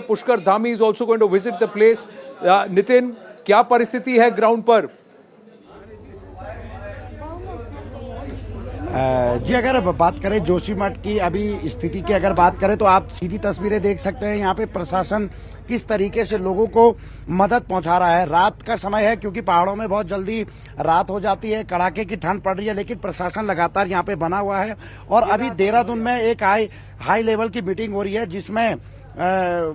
Pushkar Dhami is also going to visit the place. Nitin, क्या परिस्थिति है ग्राउंड पर? जी, अगर बात करें जोशीमठ की अभी स्थिति की अगर बात करें तो आप सीधी तस्वीरें देख सकते हैं। यहाँ पे प्रशासन किस तरीके से लोगों को मदद पहुंचा रहा है। रात का समय है क्योंकि पहाड़ों में बहुत जल्दी रात हो जाती है, कड़ाके की ठंड पड़ रही है, लेकिन प्रशासन लगातार यहाँ पे बना हुआ है। और अभी देहरादून में एक हाई लेवल की मीटिंग हो रही है जिसमें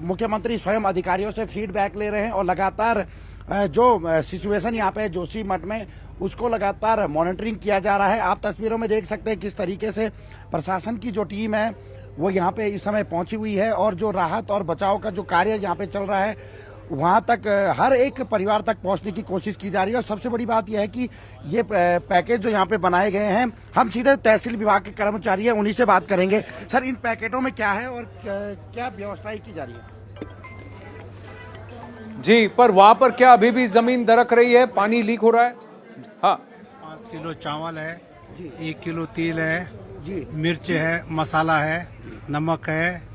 मुख्यमंत्री स्वयं अधिकारियों से फीडबैक ले रहे हैं और लगातार जो सिचुएशन यहाँ पे जोशीमठ में उसको लगातार मॉनिटरिंग किया जा रहा है। आप तस्वीरों में देख सकते हैं किस तरीके से प्रशासन की जो टीम है वो यहाँ पे इस समय पहुंची हुई है और जो राहत और बचाव का जो कार्य यहाँ पे चल रहा है वहां तक हर एक परिवार तक पहुंचने की कोशिश की जा रही है। और सबसे बड़ी बात यह है कि ये पैकेज जो यहाँ पे बनाए गए हैं, हम सीधे तहसील विभाग के कर्मचारी हैं, उन्हीं से बात करेंगे। सर, इन पैकेटों में क्या है और क्या व्यवस्थाएं की जा रही है? जी, पर वहां पर क्या अभी भी जमीन दरक रही है, पानी लीक हो रहा है? हाँ, 5 किलो चावल है, 1 किलो तेल है जी, मिर्च है, मसाला है, नमक है,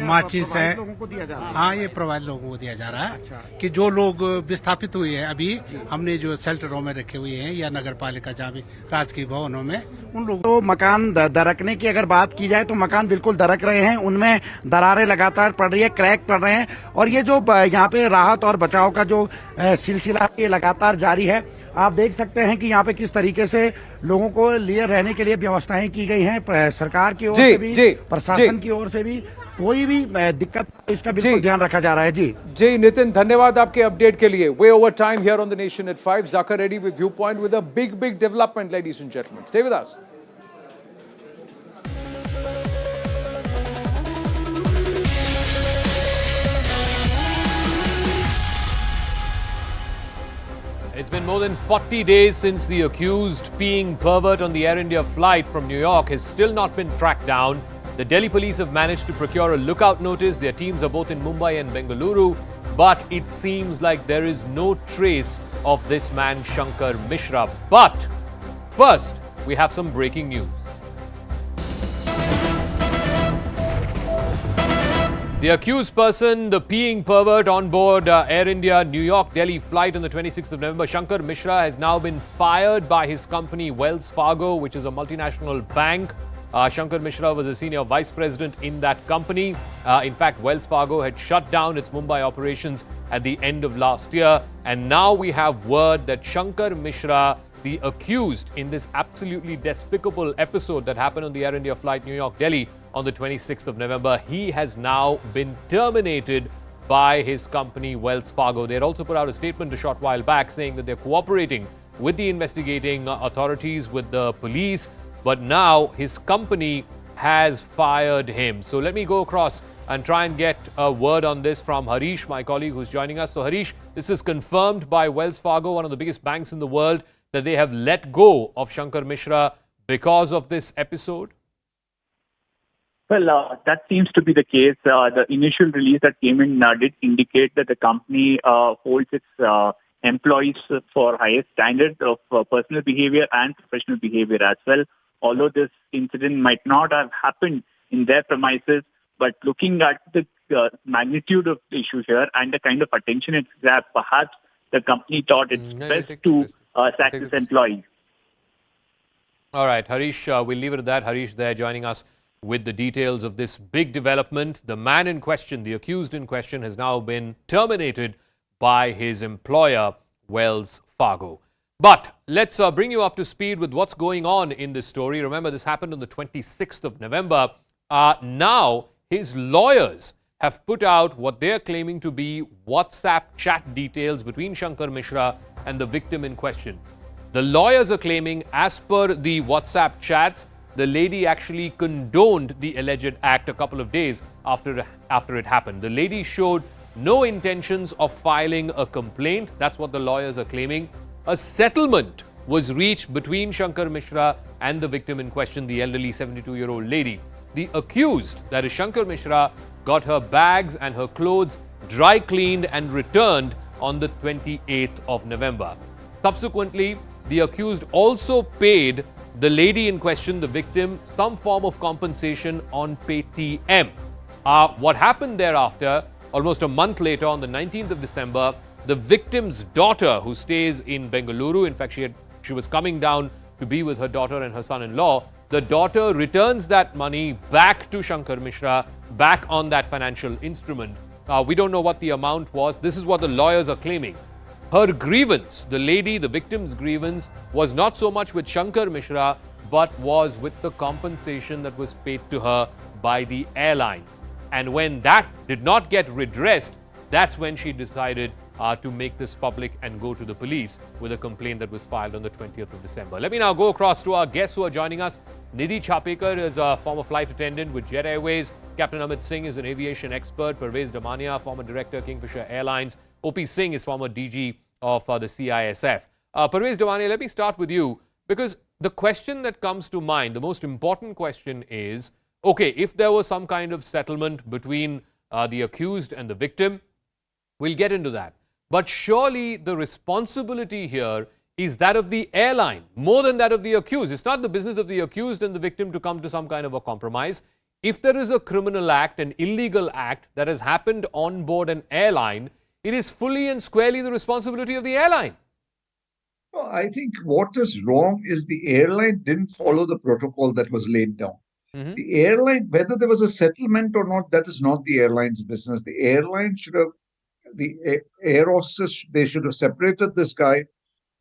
माचिस है। लोगों को दिया जा रहा है? हाँ, ये प्रोवाइड लोगों को दिया जा रहा है। अच्छा। कि जो लोग विस्थापित हुए हैं अभी हमने जो शेल्टरों में रखे हुए हैं या नगर पालिका जहाँ भी राजकीय भवनों में उन लोगों तो मकान दरकने की अगर बात की जाए तो मकान बिल्कुल दरक रहे हैं, उनमें दरारें लगातार पड़ रही है, क्रैक पड़ रहे हैं। और ये जो यहाँ पे राहत और बचाव का जो सिलसिला ये लगातार जारी है। आप देख सकते हैं कि यहाँ पे किस तरीके से लोगों को लिए रहने के लिए व्यवस्थाएं की गई हैं सरकार की ओर से भी, प्रशासन की ओर से भी। कोई भी दिक्कत इसका बिल्कुल ध्यान रखा जा रहा है। जी नितिन, धन्यवाद आपके अपडेट के लिए। Way over time here on the nation at 5. Zakar Reddy with Viewpoint with a big development, ladies and gentlemen. Stay with us. It's been more than 40 days since the accused peeing pervert on the Air India flight from New York has still not been tracked down. The Delhi police have managed to procure a lookout notice. Their teams are both in Mumbai and Bengaluru. But it seems like there is no trace of this man, Shankar Mishra. But first, we have some breaking news. The accused person, the peeing pervert on board Air India New York Delhi flight on the 26th of November, Shankar Mishra, has now been fired by his company Wells Fargo, which is a multinational bank. Shankar Mishra was a senior vice president in that company. In fact, Wells Fargo had shut down its Mumbai operations at the end of last year. And now we have word that Shankar Mishra, the accused in this absolutely despicable episode that happened on the Air India flight New York Delhi on the 26th of November, he has now been terminated by his company Wells Fargo. They had also put out a statement a short while back saying that they're cooperating with the investigating authorities, with the police, but now his company has fired him. So let me go across and try and get a word on this from Harish, my colleague who's joining us. So Harish, this is confirmed by Wells Fargo, one of the biggest banks in the world, that they have let go of Shankar Mishra because of this episode? Well, that seems to be the case. The initial release that came in did indicate that the company holds its employees for highest standards of personal behavior and professional behavior as well. Although this incident might not have happened in their premises, but looking at the magnitude of the issue here and the kind of attention it's grabbed, perhaps the company thought it's best to sack this employee. All right, Harish, we'll leave it at that. Harish there joining us with the details of this big development. The man in question, the accused in question, has now been terminated by his employer, Wells Fargo. But let's bring you up to speed with what's going on in this story. Remember, this happened on the 26th of November. Now, his lawyers have put out what they're claiming to be WhatsApp chat details between Shankar Mishra and the victim in question. The lawyers are claiming, as per the WhatsApp chats, the lady actually condoned the alleged act a couple of days after it happened. The lady showed no intentions of filing a complaint. That's what the lawyers are claiming. A settlement was reached between Shankar Mishra and the victim in question, the elderly 72-year-old lady. The accused, that is Shankar Mishra, got her bags and her clothes dry cleaned and returned on the 28th of November. Subsequently, the accused also paid the lady in question, the victim, some form of compensation on Paytm. What happened thereafter, almost a month later, on the 19th of December, the victim's daughter, who stays in Bengaluru, in fact, she was coming down to be with her daughter and her son-in-law, the daughter returns that money back to Shankar Mishra, back on that financial instrument. We don't know what the amount was. This is what the lawyers are claiming. Her grievance, the lady, the victim's grievance, was not so much with Shankar Mishra, but was with the compensation that was paid to her by the airlines. And when that did not get redressed, that's when she decided to make this public and go to the police with a complaint that was filed on the 20th of December. Let me now go across to our guests who are joining us. Nidhi Chapekar is a former flight attendant with Jet Airways. Captain Amit Singh is an aviation expert. Parvez Damania, former director, Kingfisher Airlines. OP Singh is former DG of the CISF. Parvez Damania, let me start with you, because the question that comes to mind, the most important question is, okay, if there was some kind of settlement between the accused and the victim, we'll get into that. But surely the responsibility here is that of the airline, more than that of the accused. It's not the business of the accused and the victim to come to some kind of a compromise. If there is a criminal act, an illegal act that has happened on board an airline, it is fully and squarely the responsibility of the airline. Well, I think what is wrong is the airline didn't follow the protocol that was laid down. The airline, whether there was a settlement or not, that is not the airline's business. The airline should have, the air hostess, they should have separated this guy,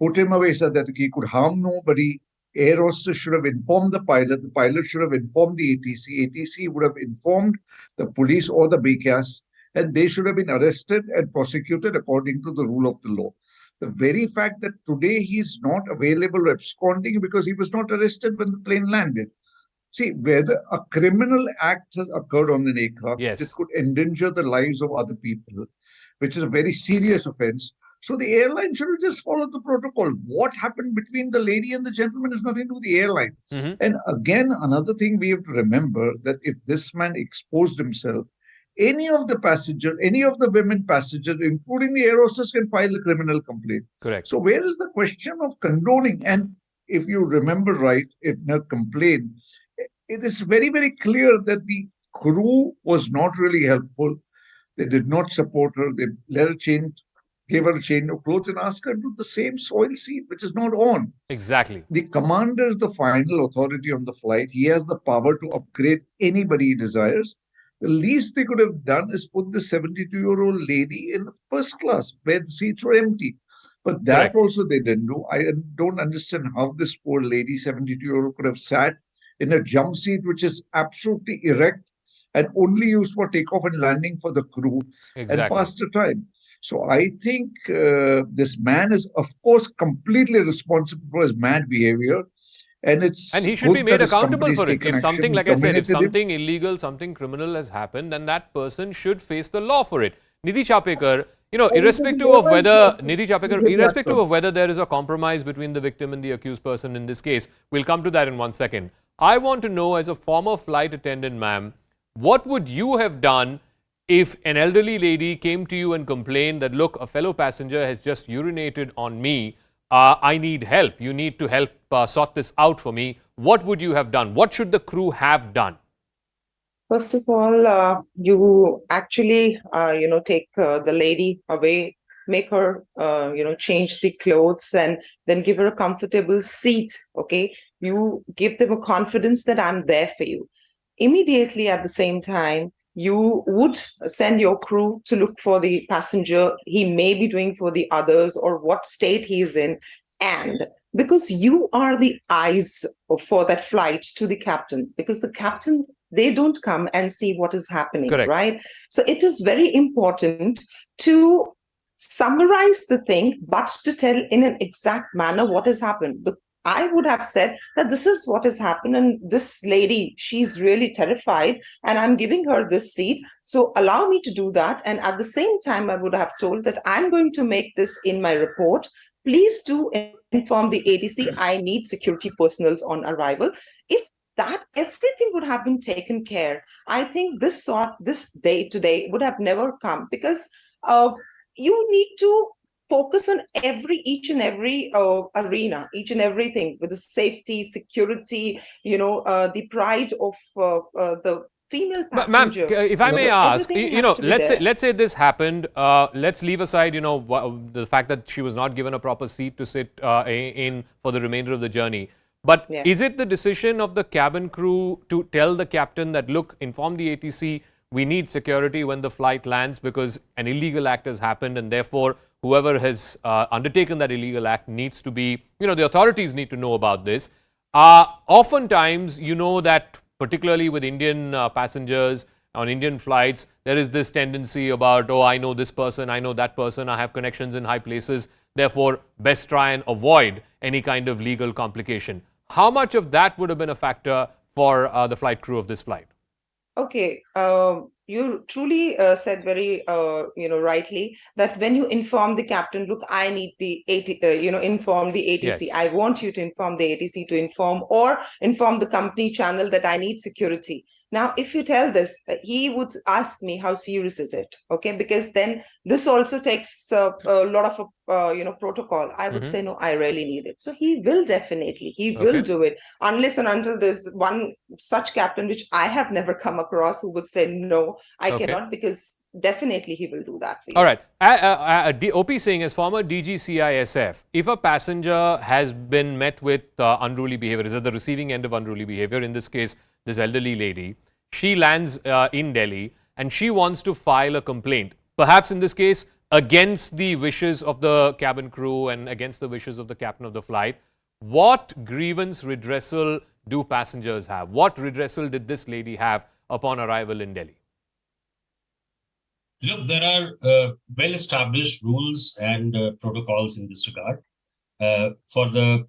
put him away so that he could harm nobody. Air hostess should have informed the pilot should have informed the ATC, ATC would have informed the police or the BCAS, and they should have been arrested and prosecuted according to the rule of the law. The very fact that today he's not available or absconding because he was not arrested when the plane landed. See, whether a criminal act has occurred on an aircraft, Yes, it could endanger the lives of other people, which is a very serious offense. So the airline should have just followed the protocol. What happened between the lady and the gentleman has nothing to do with the airline. And again, another thing we have to remember, that if this man exposed himself, any of the women passengers, including the air hostess, can file a criminal complaint. correct. So where is the question of condoning? And if you remember right, in her complaint, it is very, very clear that the crew was not really helpful. They did not support her. They let her change, gave her a change of clothes and asked her to do the same soil seat, which is not on. Exactly. The commander is the final authority on the flight. He has the power to upgrade anybody he desires. The least they could have done is put the 72-year-old lady in first class where the seats were empty. But that Correct. also they didn't do. I don't understand how this poor lady, 72-year-old, could have sat in a jump seat which is absolutely erect and only used for takeoff and landing for the crew and Exactly. passed the time. So I think this man is, of course, completely responsible for his mad behavior. And he should good be made that his accountable company's for it. taken If something, action, like I said, if terminated him. something illegal, something criminal has happened, then that person should face the law for it. Nidhi Chapekar, irrespective of whether, irrespective of whether there is a compromise between the victim and the accused person in this case, we'll come to that in 1 second. I want to know, as a former flight attendant, ma'am, what would you have done if an elderly lady came to you and complained that, look, a fellow passenger has just urinated on me, I need help, you need to help sort this out for me? What would you have done? What should the crew have done? First of all, you actually, take the lady away, make her, change the clothes and then give her a comfortable seat, okay? You give them a confidence that I'm there for you. Immediately at the same time, you would send your crew to look for the passenger he may be doing for the others or what state he is in. And because you are the eyes for that flight to the captain, because the captain, they don't come and see what is happening, Correct. right? So it is very important to summarize the thing, but to tell in an exact manner what has happened. I would have said that this is what has happened, and this lady, she's really terrified, and I'm giving her this seat. So allow me to do that. And at the same time, I would have told that I'm going to make this in my report. Please do inform the ATC. I need security personnel on arrival. If that everything would have been taken care, I think this day today would have never come, because you need to focus on each and every arena, each and everything with the safety, security, the pride of the female But ma'am, passenger. if I may So ask, everything you has know, to be let's say there. this happened. Let's leave aside, you know, the fact that she was not given a proper seat to sit in for the remainder of the journey. But Yeah. is it the decision of the cabin crew to tell the captain that, look, inform the ATC, we need security when the flight lands because an illegal act has happened, and therefore whoever has undertaken that illegal act needs to be, you know, the authorities need to know about this. Oftentimes, you know that particularly with Indian passengers on Indian flights, there is this tendency about, oh, I know this person, I know that person, I have connections in high places, therefore, best try and avoid any kind of legal complication. How much of that would have been a factor for the flight crew of this flight? Okay, you truly said very, rightly that when you inform the captain, look, I need the inform the ATC. Yes. I want you to inform the ATC to inform the company channel that I need security. Now, if you tell this, he would ask me how serious is it? Okay, because then this also takes a lot of protocol. I would say no, I really need it. So he will Okay. do it unless and until there's one such captain which I have never come across who would say no, I Okay. cannot, because definitely he will do that for you. All right. OP Singh, as former DGCISF, if a passenger has been met with unruly behavior, is at the receiving end of unruly behavior, in this case, this elderly lady, she lands in Delhi and she wants to file a complaint, perhaps in this case, against the wishes of the cabin crew and against the wishes of the captain of the flight. What grievance redressal do passengers have? What redressal did this lady have upon arrival in Delhi? Look, there are well-established rules and protocols in this regard. For the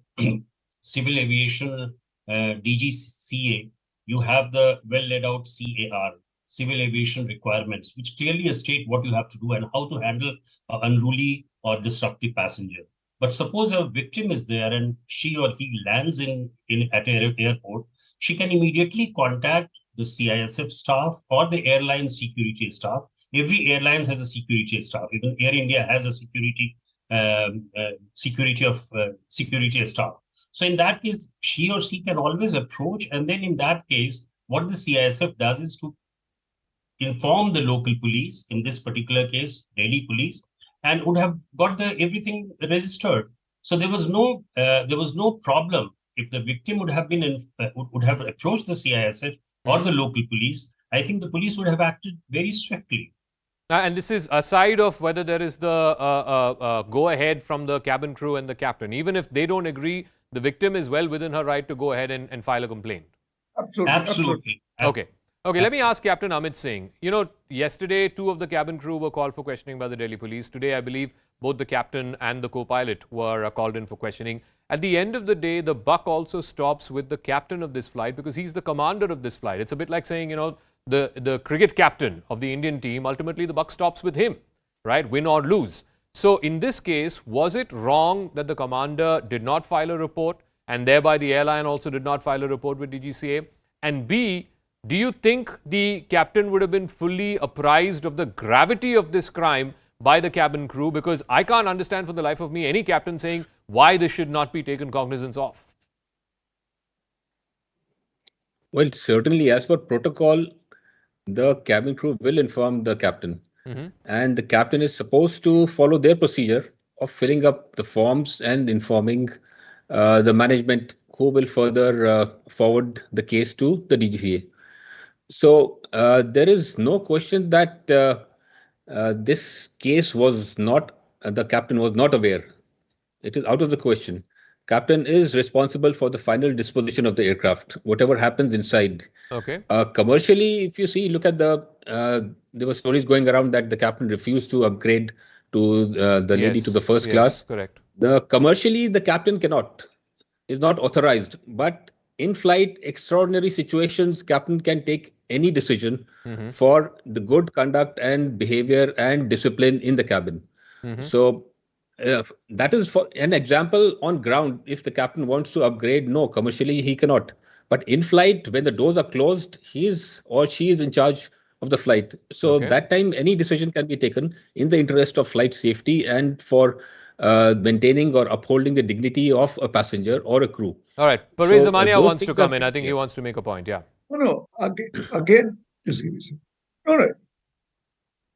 civil aviation DGCA, you have the well-laid out CAR, civil aviation requirements, which clearly state what you have to do and how to handle an unruly or disruptive passenger. But suppose a victim is there and she or he lands at an airport, she can immediately contact the CISF staff or the airline security staff. Every airline has a security staff. Even Air India has a security staff. So in that case, she or she can always approach, and then in that case, what the CISF does is to inform the local police, in this particular case, Delhi police, and would have got everything registered. So there was no problem if the victim would have approached the CISF or the local police. I think the police would have acted very swiftly. And this is aside of whether there is the go-ahead from the cabin crew and the captain. Even if they don't agree, the victim is well within her right to go ahead and file a complaint. Absolutely. Okay. Okay, let me ask Captain Amit Singh. You know, yesterday, 2 of the cabin crew were called for questioning by the Delhi police. Today, I believe both the captain and the co-pilot were called in for questioning. At the end of the day, the buck also stops with the captain of this flight because he's the commander of this flight. It's a bit like saying, you know, the cricket captain of the Indian team, ultimately the buck stops with him, right? Win or lose. So in this case, was it wrong that the commander did not file a report and thereby the airline also did not file a report with DGCA? And B, do you think the captain would have been fully apprised of the gravity of this crime by the cabin crew? Because I can't understand for the life of me any captain saying why this should not be taken cognizance of. Well, certainly, as per protocol, the cabin crew will inform the captain. And the captain is supposed to follow their procedure of filling up the forms and informing the management who will further forward the case to the DGCA. So there is no question that this case was not, the captain was not aware. It is out of the question. Captain is responsible for the final disposition of the aircraft, whatever happens inside. Okay. Commercially, if you see, look at there were stories going around that the captain refused to upgrade to the lady to the first class. Correct. Commercially, the captain is not authorized. But in flight, extraordinary situations, captain can take any decision for the good conduct and behavior and discipline in the cabin. So that is for an example on ground. If the captain wants to upgrade, no, commercially he cannot. But in flight, when the doors are closed, he is or she is in charge of the flight. So that time, any decision can be taken in the interest of flight safety and for maintaining or upholding the dignity of a passenger or a crew. All right. Parvez Zamania wants to come in. I think he wants to make a point. Yeah. No, again, Just give me a second. All right.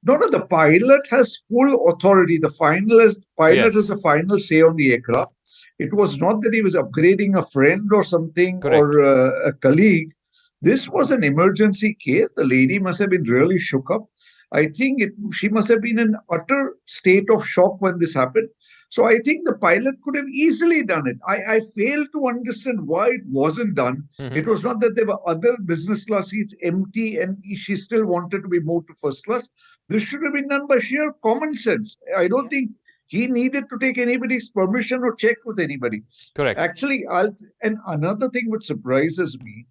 No, the pilot has full authority. The pilot has Yes, the final say on the aircraft. It was not that he was upgrading a friend or something correct. or a colleague. This was an emergency case. The lady must have been really shook up. I think she must have been in utter state of shock when this happened. So I think the pilot could have easily done it. I fail to understand why it wasn't done. Mhm. It was not that there were other business class seats empty and she still wanted to be moved to first class. This should have been done by sheer common sense. I don't think he needed to take anybody's permission or check with anybody. Correct. Actually, and another thing which surprises me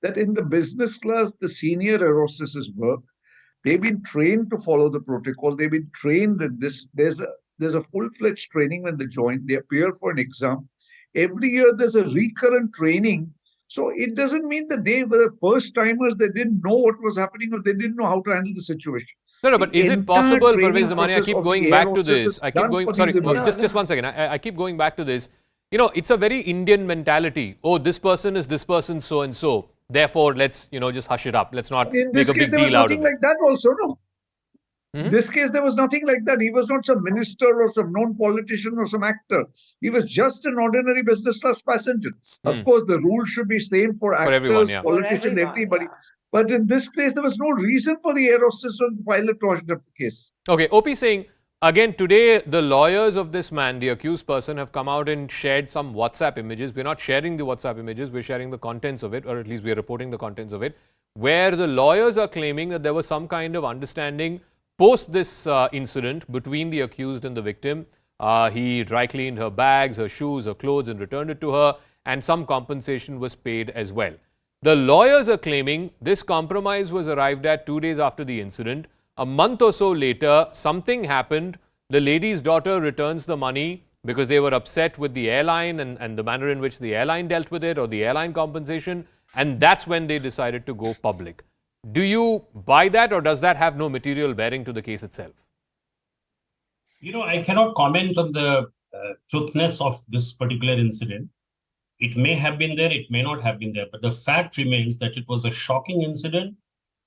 that in the business class, the senior air hostesses work. They've been trained to follow the protocol. They've been trained that there's a full-fledged training when they join. They appear for an exam. Every year there's a recurrent training. So it doesn't mean that they were the first timers, they didn't know what was happening or they didn't know how to handle the situation. No, no, The but is it entire possible, training Parvez Zamani, I process keep of going the air back to hostess this. is I keep done going, for sorry, these emergencies. just 1 second. I keep going back to this. You know, it's a very Indian mentality. Oh, this person is this person so and so. Therefore, let's, just hush it up. Let's not In make this a case, big there was deal out nothing of it. like that also, no? Mhm. This case, there was nothing like that. He was not some minister or some known politician or some actor. He was just an ordinary business class passenger. Of course, the rule should be same for For everyone, actors, yeah. For politicians, everyone, everybody. yeah. But in this case, there was no reason for the air hostess or the pilot to hush up the case. Okay, OP saying, again, today the lawyers of this man, the accused person, have come out and shared some WhatsApp images. We're not sharing the WhatsApp images, we're sharing the contents of it, or at least we're reporting the contents of it, where the lawyers are claiming that there was some kind of understanding post this incident between the accused and the victim. He dry cleaned her bags, her shoes, her clothes, and returned it to her, and some compensation was paid as well. The lawyers are claiming this compromise was arrived at 2 days after the incident. A month or so later, something happened. The lady's daughter returns the money because they were upset with the airline and the manner in which the airline dealt with it or the airline compensation. And that's when they decided to go public. Do you buy that, or does that have no material bearing to the case itself? I cannot comment on the truthness of this particular incident. It may have been there, it may not have been there, but the fact remains that it was a shocking incident,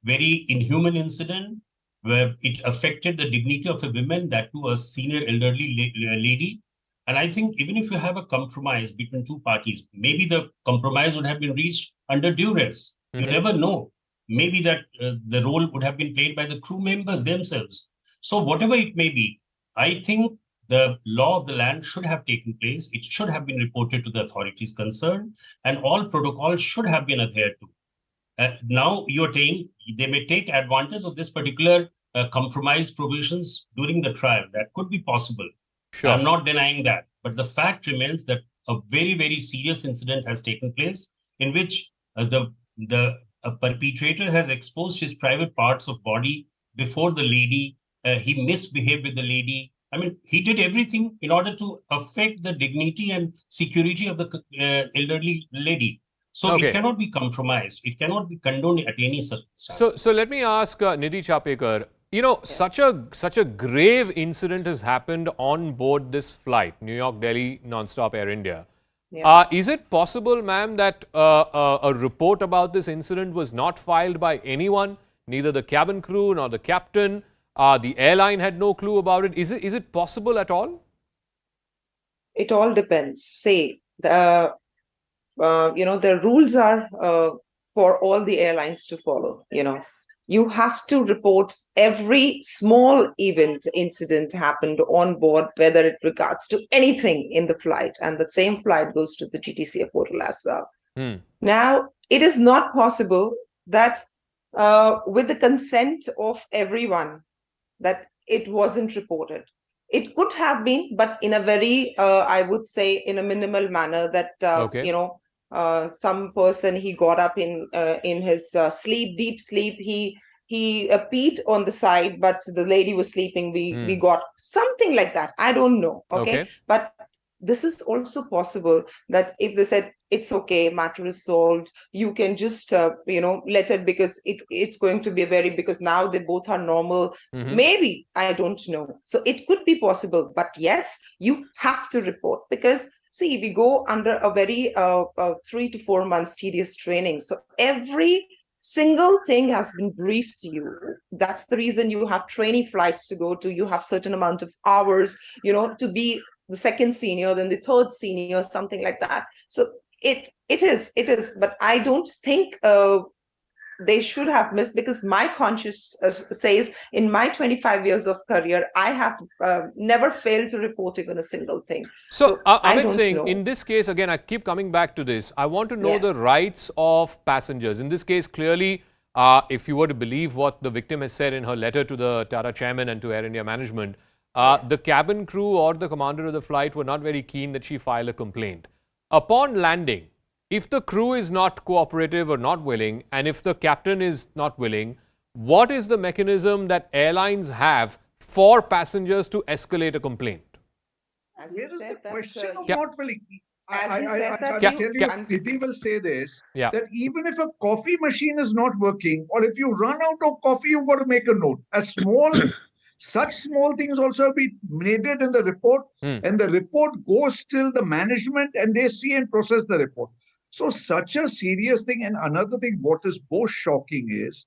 very inhuman incident, where it affected the dignity of a woman, that too a senior elderly lady. And I think even if you have a compromise between two parties, maybe the compromise would have been reached under duress. You never know. Maybe that the role would have been played by the crew members themselves. So whatever it may be, I think the law of the land should have taken place. It should have been reported to the authorities concerned, and all protocols should have been adhered to. Now you're saying they may take advantage of this particular compromise provisions during the trial. That could be possible. Sure. I'm not denying that. But the fact remains that a very, very serious incident has taken place in which the perpetrator has exposed his private parts of body before the lady. He misbehaved with the lady. I mean, he did everything in order to affect the dignity and security of the elderly lady. So Okay. it cannot be compromised. It cannot be condoned at any circumstance. So let me ask Nidhi Chapekar. Such a grave incident has happened on board this flight, New York, Delhi, non-stop Air India. Yeah. Is it possible, ma'am, that a report about this incident was not filed by anyone, neither the cabin crew nor the captain? The airline had no clue about it. Is it possible at all? It all depends. Say, the rules are for all the airlines to follow. You have to report every small incident happened on board, whether it regards to anything in the flight, and the same flight goes to the GTCA portal as well. Now, it is not possible that with the consent of everyone, that it wasn't reported. It could have been, but in a very, I would say, in a minimal manner, that Okay. some person, he got up in his deep sleep, he peed on the side, but the lady was sleeping. We got something like that. I don't know. Okay. But this is also possible that if they said it's okay, matter is solved, you can just let it, because it's going to be because now they both are normal. Maybe, I don't know. So it could be possible, but yes, you have to report, because see, we go under a very 3 to 4 months tedious training. So every single thing has been briefed to you. That's the reason you have trainee flights to go to. You have certain amount of hours, to be the second senior, then the third senior, something like that. So it is. But I don't think they should have missed, because my conscience says in my 25 years of career, I have never failed to report even a single thing. So, I Amit don't Singh, know. in this case, again, I keep coming back to this. I want to know Yeah. the rights of passengers. In this case, clearly, if you were to believe what the victim has said in her letter to the Tata chairman and to Air India management, the cabin crew or the commander of the flight were not very keen that she file a complaint. Upon landing, if the crew is not cooperative or not willing, and if the captain is not willing, what is the mechanism that airlines have for passengers to escalate a complaint? As Here you is the said that, question of yeah. not willing. As he said that, I'll Yeah, tell you, yeah. Nidhi will say this, Yeah. that even if a coffee machine is not working, or if you run out of coffee, you've got to make a note. Such small things also be made in the report, and the report goes till the management, and they see and process the report. So such a serious thing. And another thing, what is most shocking is,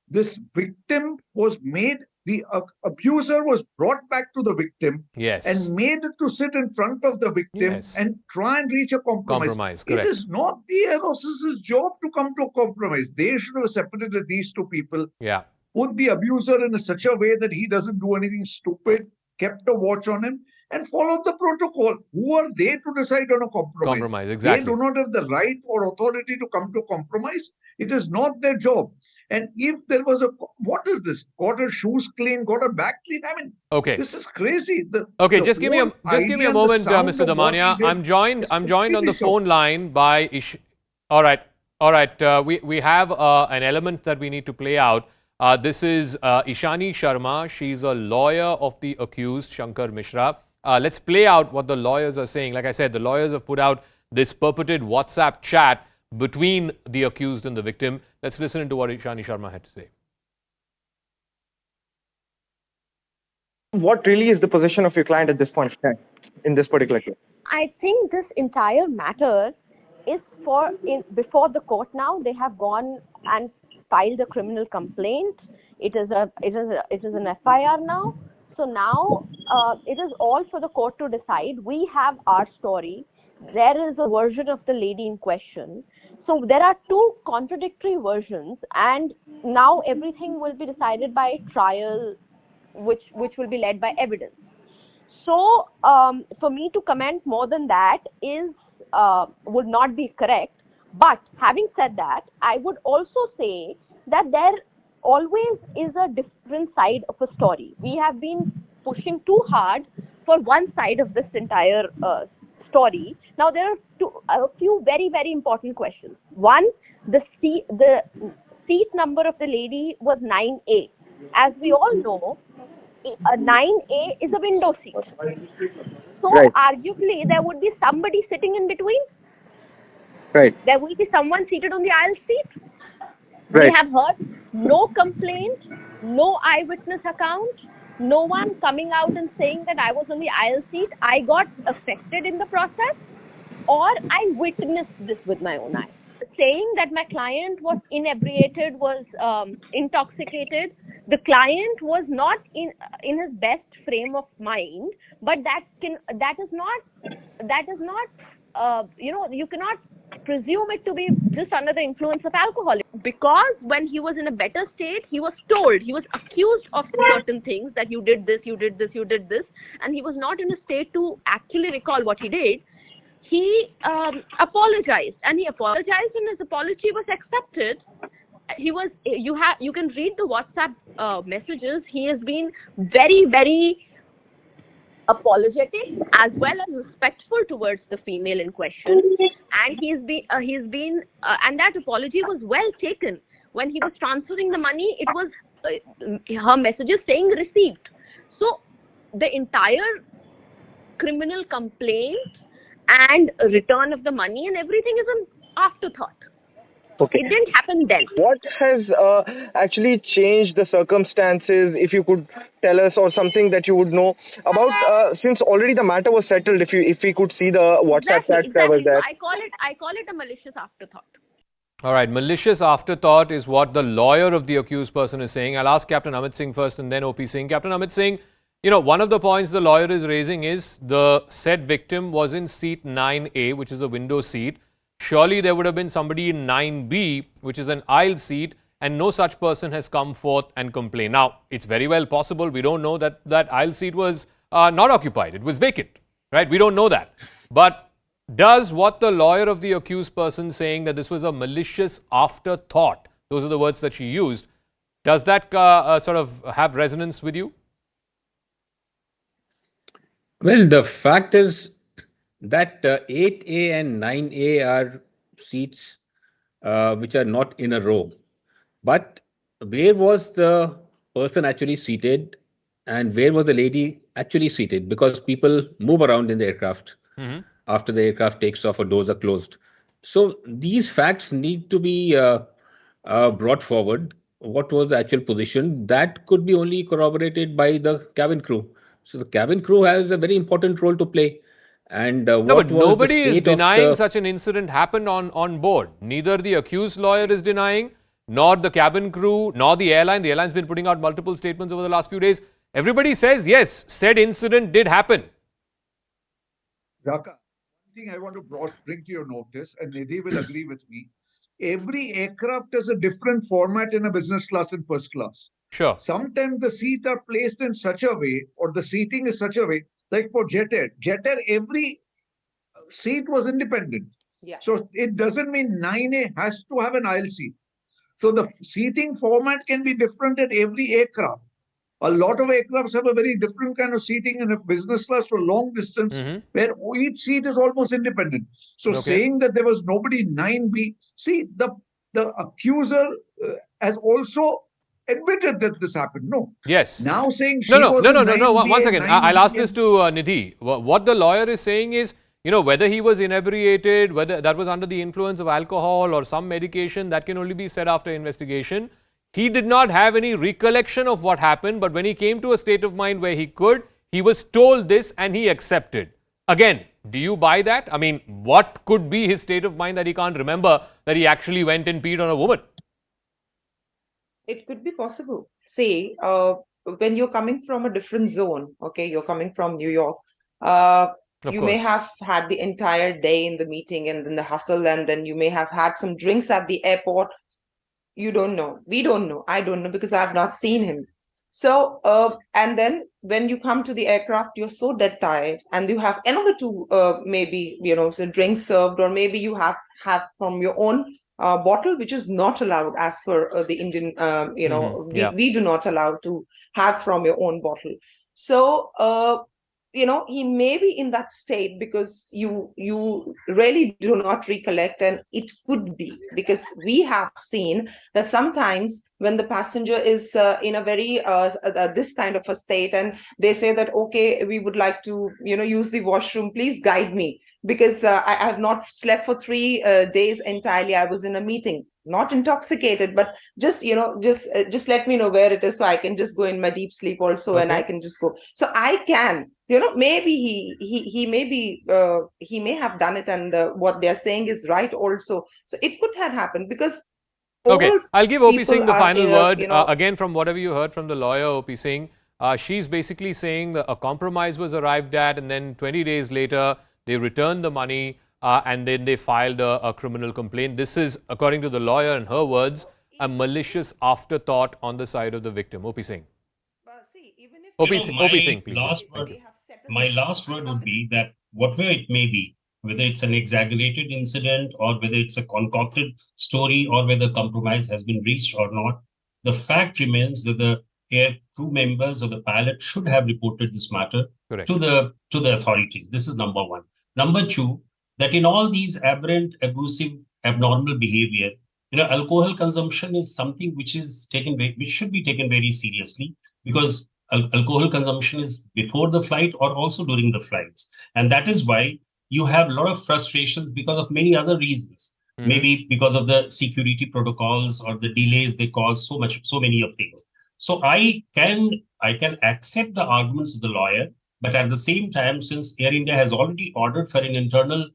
this victim was made, the abuser was brought back to the victim, Yes. and made to sit in front of the victim, Yes. and try and reach a compromise. Correct. It is not the air hostess's job to come to a compromise. They should have separated these two people, Yeah. put the abuser in such a way that he doesn't do anything stupid, kept a watch on him, and followed the protocol. Who are they to decide on a compromise? Compromise, exactly. They do not have the right or authority to come to compromise. It is not their job. And if there was what is this? Got her shoes clean, got her back clean. I mean, Okay. this is crazy. Okay, just give me a moment, Mr. Damania. I'm joined on the completely phone line by All right. We have an element that we need to play out. This is Ishani Sharma. She's a lawyer of the accused, Shankar Mishra. Let's play out what the lawyers are saying. Like I said, the lawyers have put out this purported WhatsApp chat between the accused and the victim. Let's listen to what Ishani Sharma had to say. What really is the position of your client at this point in time, in this particular case? I think this entire matter is before the court now. They have gone and filed a criminal complaint. It is an FIR now. So now it is all for the court to decide. We have our story. There is a version of the lady in question. So there are two contradictory versions, and now everything will be decided by trial, which will be led by evidence. So for me to comment more than that would not be correct. But having said that, I would also say that there always is a different side of a story. We have been pushing too hard for one side of this entire story. Now there are a few very, very important questions. One, the seat number of the lady was 9A. As we all know, a 9A is a window seat. So Right. arguably there would be somebody sitting in between. Right. There will be someone seated on the aisle seat. Right. We have heard no complaint, no eyewitness account, no one coming out and saying that I was on the aisle seat, I got affected in the process, or I witnessed this with my own eyes. Saying that my client was inebriated, was intoxicated, the client was not in his best frame of mind, but that is not you cannot presume it to be just under the influence of alcohol, because when he was in a better state, he was accused of certain things, that you did this, and he was not in a state to actually recall what he did. He apologized, and and his apology was accepted. You can read the WhatsApp messages. He has been very, very apologetic as well as respectful towards the female in question, and and that apology was well taken. When he was transferring the money, it was her messages saying received. So the entire criminal complaint and return of the money and everything is an afterthought. Okay. It didn't happen then. What has actually changed the circumstances, if you could tell us, or something that you would know about, since already the matter was settled, if we could see the WhatsApp chat that was there? I call it a malicious afterthought. All right, malicious afterthought is what the lawyer of the accused person is saying. I'll ask Captain Amit Singh first and then OP Singh. Captain Amit Singh, one of the points the lawyer is raising is the said victim was in seat 9A, which is a window seat. Surely there would have been somebody in 9B, which is an aisle seat, and no such person has come forth and complained. Now, it's very well possible. We don't know that that aisle seat was not occupied. It was vacant, right? We don't know that. But does what the lawyer of the accused person saying that this was a malicious afterthought, those are the words that she used, does that sort of have resonance with you? Well, the fact is that 8A and 9A are seats which are not in a row. But where was the person actually seated and where was the lady actually seated? Because people move around in the aircraft after the aircraft takes off or doors are closed. So these facts need to be brought forward. What was the actual position? That could be only corroborated by the cabin crew. So the cabin crew has a very important role to play. And No, what but was the nobody is state of denying the... such an incident happened on board. Neither the accused lawyer is denying, nor the cabin crew, nor the airline. The airline's been putting out multiple statements over the last few days. Everybody says, yes, said incident did happen. Zaka, one thing I want to bring to your notice, and Nidhi will agree with me, every aircraft has a different format in a business class and first class. Sure. Sometimes the seats are placed in such a way, or the seating is such a way, like for Jet Air, every seat was independent. Yeah. So it doesn't mean 9A has to have an aisle seat. So the seating format can be different at every aircraft. A lot of aircrafts have a very different kind of seating in a business class for long distance, where each seat is almost independent. So saying that there was nobody 9B, see, the accuser has also admitted that this happened. No. Yes. Now saying she No. was Once again, I'll ask this to Nidhi. What the lawyer is saying is, whether he was inebriated, whether that was under the influence of alcohol or some medication, that can only be said after investigation. He did not have any recollection of what happened, but when he came to a state of mind where he could, he was told this and he accepted. Again, do you buy that? I mean, what could be his state of mind that he can't remember that he actually went and peed on a woman? It could be possible. Say, when you're coming from a different zone, okay, you're coming from New York, you may have had the entire day in the meeting and in the hustle, and then you may have had some drinks at the airport. You don't know. We don't know. I don't know because I've not seen him. So, and then when you come to the aircraft, you're so dead tired, and you have another two, maybe, so drinks served, or maybe you have from your own bottle, which is not allowed as per the Indian, we do not allow to have from your own bottle. So, he may be in that state because you really do not recollect, and it could be because we have seen that sometimes when the passenger is in a very this kind of a state, and they say that, okay, we would like to use the washroom, please guide me, because I have not slept for 3 days entirely. I was in a meeting, not intoxicated, but just just let me know where it is so I can just go in my deep sleep also, and I can just go. So I can, maybe he may be he may have done it, and what they're saying is right also. So it could have happened because okay, I'll give OP Singh the final word. Again, from whatever you heard from the lawyer, OP Singh, she's basically saying that a compromise was arrived at, and then 20 days later they returned the money. And then they filed a criminal complaint. This is, according to the lawyer and her words, a malicious afterthought on the side of the victim. OP Singh. OP Singh, please. My last word would be that whatever it may be, whether it's an exaggerated incident or whether it's a concocted story or whether compromise has been reached or not, the fact remains that the air crew members or the pilot should have reported this matter to the authorities. This is number one. Number two, that in all these aberrant, abusive, abnormal behavior, alcohol consumption is something which should be taken very seriously, because alcohol consumption is before the flight or also during the flights. And that is why you have a lot of frustrations because of many other reasons. Maybe because of the security protocols or the delays they cause, so many of things. So I can accept the arguments of the lawyer, but at the same time, since Air India has already ordered for an internal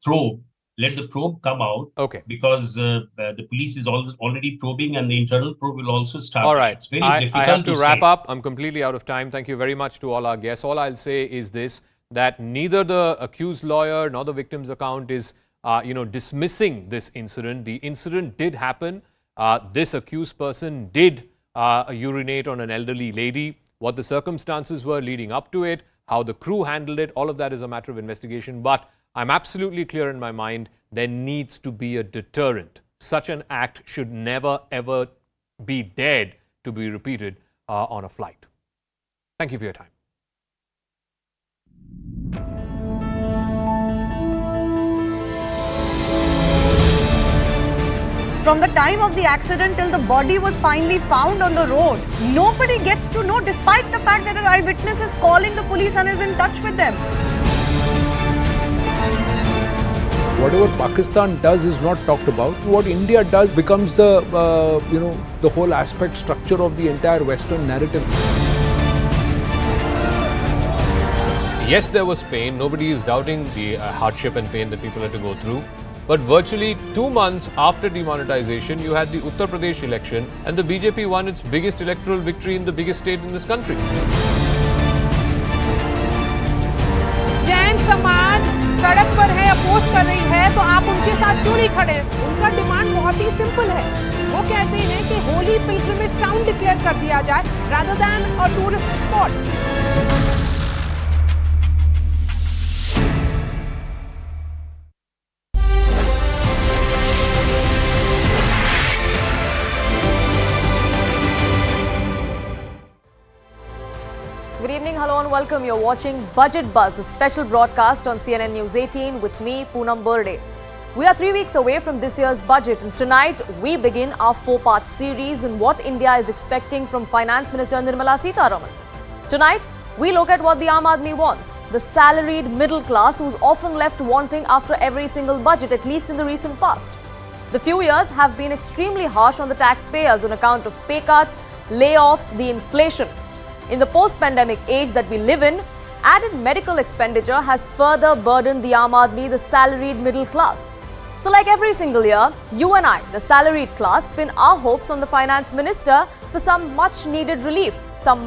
probe, let the probe come out. Okay. Because the police is already probing, and the internal probe will also start. All right. It's very difficult I have to wrap say. up. I'm completely out of time. Thank you very much to all our guests. All I'll say is this, that neither the accused lawyer nor the victim's account is, dismissing this incident. The incident did happen. This accused person did urinate on an elderly lady. What the circumstances were leading up to it, how the crew handled it, all of that is a matter of investigation. But I'm absolutely clear in my mind, there needs to be a deterrent. Such an act should never, ever be dared to be repeated on a flight. Thank you for your time. From the time of the accident till the body was finally found on the road, nobody gets to know, despite the fact that an eyewitness is calling the police and is in touch with them. Whatever Pakistan does is not talked about. What India does becomes the, the whole aspect structure of the entire Western narrative. Yes, there was pain. Nobody is doubting the hardship and pain that people had to go through. But virtually 2 months after demonetization, you had the Uttar Pradesh election, and the BJP won its biggest electoral victory in the biggest state in this country. Jain समाज सड़क पर है, oppose कर रही है, तो आप उनके साथ क्यों नहीं खड़े? उनका डिमांड बहुत ही सिंपल है. वो कहते हैं कि होली पिलग्रिमेज टाउन डिक्लेयर कर दिया जाए, rather than a tourist spot. Good evening, hello and welcome. You're watching Budget Buzz, a special broadcast on CNN News 18 with me, Poonam Burde. We are 3 weeks away from this year's budget, and tonight we begin our 4-part series on what India is expecting from Finance Minister Nirmala Sitharaman. Tonight, we look at what the Aam Aadmi wants, the salaried middle class who's often left wanting after every single budget, at least in the recent past. The few years have been extremely harsh on the taxpayers on account of pay cuts, layoffs, the inflation. In the post-pandemic age that we live in, added medical expenditure has further burdened the Aam Aadmi, the salaried middle class. So like every single year, you and I, the salaried class, pin our hopes on the finance minister for some much needed relief, some